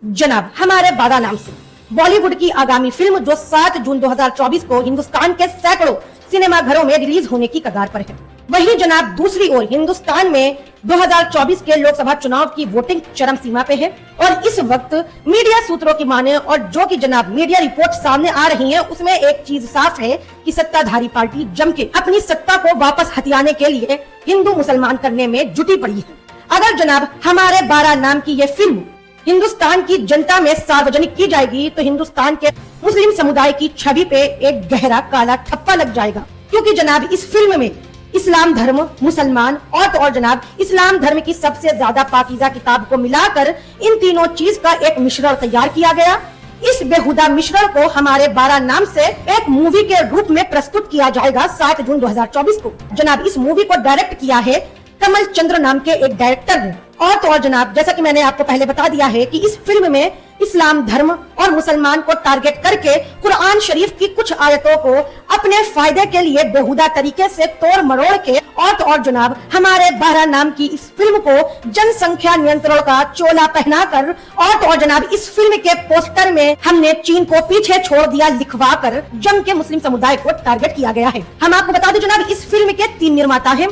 जनाब हमारे बारा नाम से बॉलीवुड की आगामी फिल्म जो 7 जून 2024 को हिंदुस्तान के सैकड़ों सिनेमाघरों में रिलीज होने की कगार पर है। वहीं जनाब दूसरी ओर हिंदुस्तान में 2024 के लोकसभा चुनाव की वोटिंग चरम सीमा पे है और इस वक्त मीडिया सूत्रों की माने और जो कि जनाब मीडिया रिपोर्ट सामने आ रही है उसमें एक चीज साफ है कि सत्ताधारी पार्टी जम के अपनी सत्ता को वापस हथियाने के लिए हिंदू मुसलमान करने में जुटी पड़ी है। अगर जनाब हमारे बारा नाम की ये फिल्म हिंदुस्तान की जनता में सार्वजनिक की जाएगी तो हिंदुस्तान के मुस्लिम समुदाय की छवि पे एक गहरा काला ठप्पा लग जाएगा, क्योंकि जनाब इस फिल्म में इस्लाम धर्म, मुसलमान और जनाब इस्लाम धर्म की सबसे ज्यादा पाकीज़ा किताब को मिलाकर इन तीनों चीज का एक मिश्रण तैयार किया गया। इस बेहुदा मिश्रण को हमारे बारा नाम से एक मूवी के रूप में प्रस्तुत किया जाएगा 7 जून 2024 को। जनाब इस मूवी को डायरेक्ट किया है कमल चंद्र नाम के एक डायरेक्टर ने और जनाब जैसा कि मैंने आपको पहले बता दिया है कि इस फिल्म में इस्लाम धर्म और मुसलमान को टारगेट करके कुरान शरीफ की कुछ आयतों को अपने फायदे के लिए बेहुदा तरीके से तोड़ मरोड़ के और जनाब हमारे बारा नाम की इस फिल्म को जनसंख्या नियंत्रण का चोला पहनाकर और जनाब इस फिल्म के पोस्टर में हमने चीन को पीछे छोड़ दिया लिखवा कर जम के मुस्लिम समुदाय को टारगेट किया गया है। हम आपको बता दें जनाब इस फिल्म के 3 निर्माता हैं।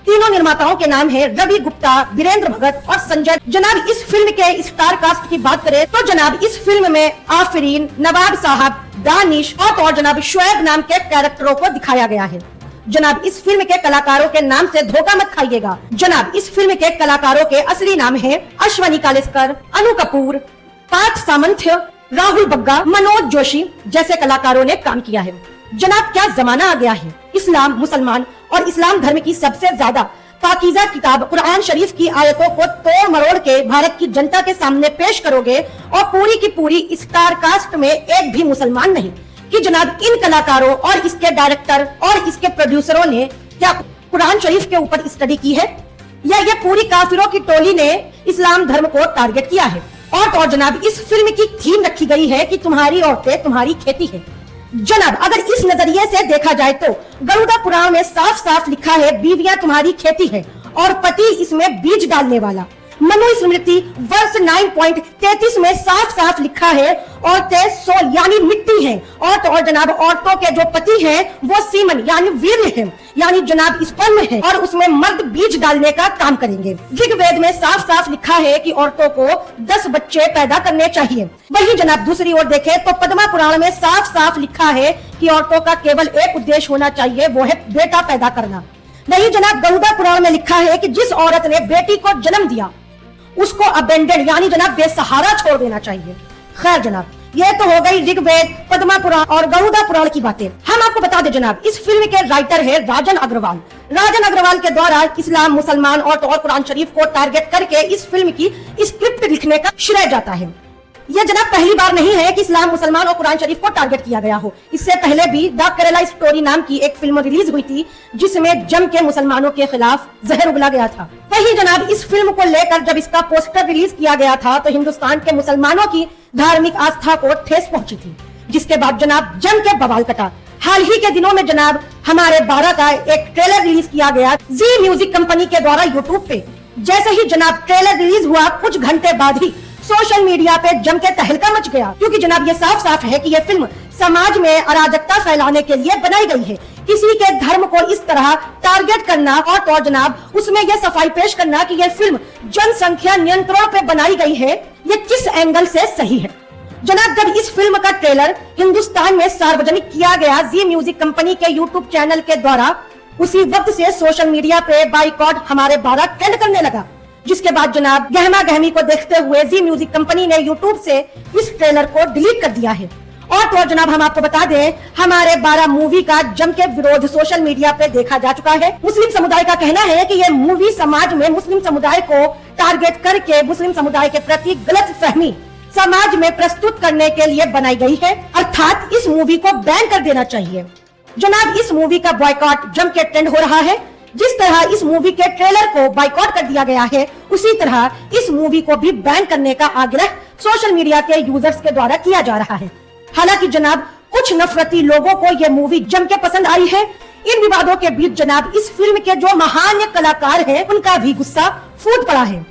तीनों निर्माताओं के नाम है रवि गुप्ता, वीरेंद्र भगत और संजय। जनाब इस फिल्म के स्टार कास्ट की बात करें तो जनाब इस फिल्म में आफरीन, नवाब साहब, दानिश और जनाब शुएब नाम के कैरेक्टरों को दिखाया गया है। जनाब इस फिल्म के कलाकारों के नाम से धोखा मत खाइएगा। जनाब इस फिल्म के कलाकारों के असली नाम है अश्वनी कालेस्कर, अनु कपूर, पार्थ सामंथ्य, राहुल बग्गा, मनोज जोशी जैसे कलाकारों ने काम किया है। जनाब क्या जमाना आ गया है, इस्लाम, मुसलमान और इस्लाम धर्म की सबसे ज्यादा पाकीज़ा किताब कुरान शरीफ की आयतों को तोड़ मरोड़ के भारत की जनता के सामने पेश करोगे और पूरी की पूरी स्टार कास्ट में एक भी मुसलमान नहीं कि जनाब इन कलाकारों और इसके डायरेक्टर और इसके प्रोड्यूसरों ने क्या कुरान शरीफ के ऊपर स्टडी की है या ये पूरी काफिरों की टोली ने इस्लाम धर्म को टारगेट किया है। और जनाब इस फिल्म की थीम रखी गई है कि तुम्हारी औरतें तुम्हारी खेती है। जनाब अगर इस नजरिए से देखा जाए तो गरुड़ा पुराण में साफ साफ लिखा है बीवियां तुम्हारी खेती है और पति इसमें बीज डालने वाला। मनुस्मृति वर्ष 9.33 में साफ साफ लिखा है औरतें सोल यानी मिट्टी हैं और जनाब औरतों के जो पति हैं वो सीमन यानी वीर्य हैं यानी जनाब स्पर्म है और उसमें मर्द बीज डालने का काम करेंगे। ऋग्वेद में साफ साफ लिखा है कि औरतों को 10 बच्चे पैदा करने चाहिए। वही जनाब दूसरी ओर देखें तो पद्मा पुराण में साफ साफ लिखा है कि औरतों का केवल एक उद्देश्य होना चाहिए, वो है बेटा पैदा करना। वही जनाब गरुड़ा पुराण में लिखा है कि जिस औरत ने बेटी को जन्म दिया उसको अबेंडेड यानी जनाब बेसहारा छोड़ देना चाहिए। खैर जनाब ये तो हो गई ऋग्वेद, पद्मा पुराण और गरुड़ा पुराण की बातें। हम आपको बता दें जनाब इस फिल्म के राइटर है राजन अग्रवाल। राजन अग्रवाल के द्वारा इस्लाम, मुसलमान और कुरान शरीफ को टारगेट करके इस फिल्म की स्क्रिप्ट लिखने का श्रेय जाता है। यह जनाब पहली बार नहीं है कि इस्लाम, मुसलमान और कुरान शरीफ को टारगेट किया गया हो। इससे पहले भी द केरला स्टोरी नाम की एक फिल्म रिलीज हुई थी जिसमें जम के मुसलमानों के खिलाफ जहर उगला गया था। वही जनाब इस फिल्म को लेकर जब इसका पोस्टर रिलीज किया गया था तो हिंदुस्तान के मुसलमानों की धार्मिक आस्था को ठेस पहुंची थी, जिसके बाद जनाब जम के बवाल कटा। हाल ही के दिनों में जनाब हमारे बारा का एक ट्रेलर रिलीज किया गया जी म्यूजिक कंपनी के द्वारा यूट्यूब पे। जैसे ही जनाब ट्रेलर रिलीज हुआ कुछ घंटे बाद ही सोशल मीडिया पे जम के तहलका मच गया, क्योंकि जनाब ये साफ साफ है कि ये फिल्म समाज में अराजकता फैलाने के लिए बनाई गई है। किसी के धर्म को इस तरह टारगेट करना और जनाब उसमें यह सफाई पेश करना कि यह फिल्म जनसंख्या नियंत्रण पे बनाई गई है, ये किस एंगल से सही है। जनाब जब इस फिल्म का ट्रेलर हिंदुस्तान में सार्वजनिक किया गया जी म्यूजिक कंपनी के यूट्यूब चैनल के द्वारा, उसी वक्त से सोशल मीडिया पे बाइकॉट हमारे बारा ट्रेंड करने लगा, जिसके बाद जनाब गहमा गहमी को देखते हुए जी म्यूजिक कंपनी ने यूट्यूब से इस ट्रेलर को डिलीट कर दिया है। और जनाब हम आपको बता दें हमारे बारा मूवी का जम के विरोध सोशल मीडिया पे देखा जा चुका है। मुस्लिम समुदाय का कहना है कि यह मूवी समाज में मुस्लिम समुदाय को टारगेट करके मुस्लिम समुदाय के प्रति गलत फहमी समाज में प्रस्तुत करने के लिए बनाई गई है, अर्थात इस मूवी को बैन कर देना चाहिए। जनाब इस मूवी का बॉयकॉट जम के ट्रेंड हो रहा है। जिस तरह इस मूवी के ट्रेलर को बाइकआउट कर दिया गया है उसी तरह इस मूवी को भी बैन करने का आग्रह सोशल मीडिया के यूजर्स के द्वारा किया जा रहा है। हालांकि जनाब कुछ नफरती लोगों को यह मूवी जम के पसंद आई है। इन विवादों के बीच जनाब इस फिल्म के जो महान कलाकार हैं उनका भी गुस्सा फूट पड़ा है।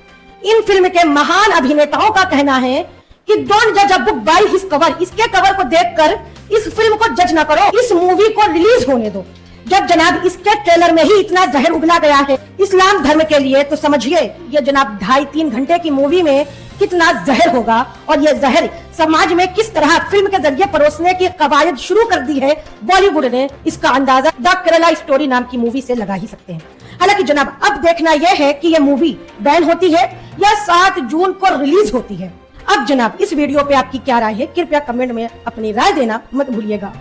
इन फिल्म के महान अभिनेताओं का कहना है कि डोंट जज a book by his cover. इसके कवर को देखकर इस फिल्म को जज ना करो, इस मूवी को रिलीज होने दो। जब जनाब इसके ट्रेलर में ही इतना जहर उगला गया है इस्लाम धर्म के लिए, तो समझिए ये जनाब 2.5-3 घंटे की मूवी में कितना जहर होगा, और ये जहर समाज में किस तरह फिल्म के जरिए परोसने की कवायद शुरू कर दी है बॉलीवुड ने, इसका अंदाजा द केरला स्टोरी नाम की मूवी से लगा ही सकते हैं। हालांकि जनाब अब देखना यह है कि यह मूवी बैन होती है या 7 जून को रिलीज होती है। अब जनाब इस वीडियो पे आपकी क्या राय है, कृपया कमेंट में अपनी राय देना मत भूलिएगा।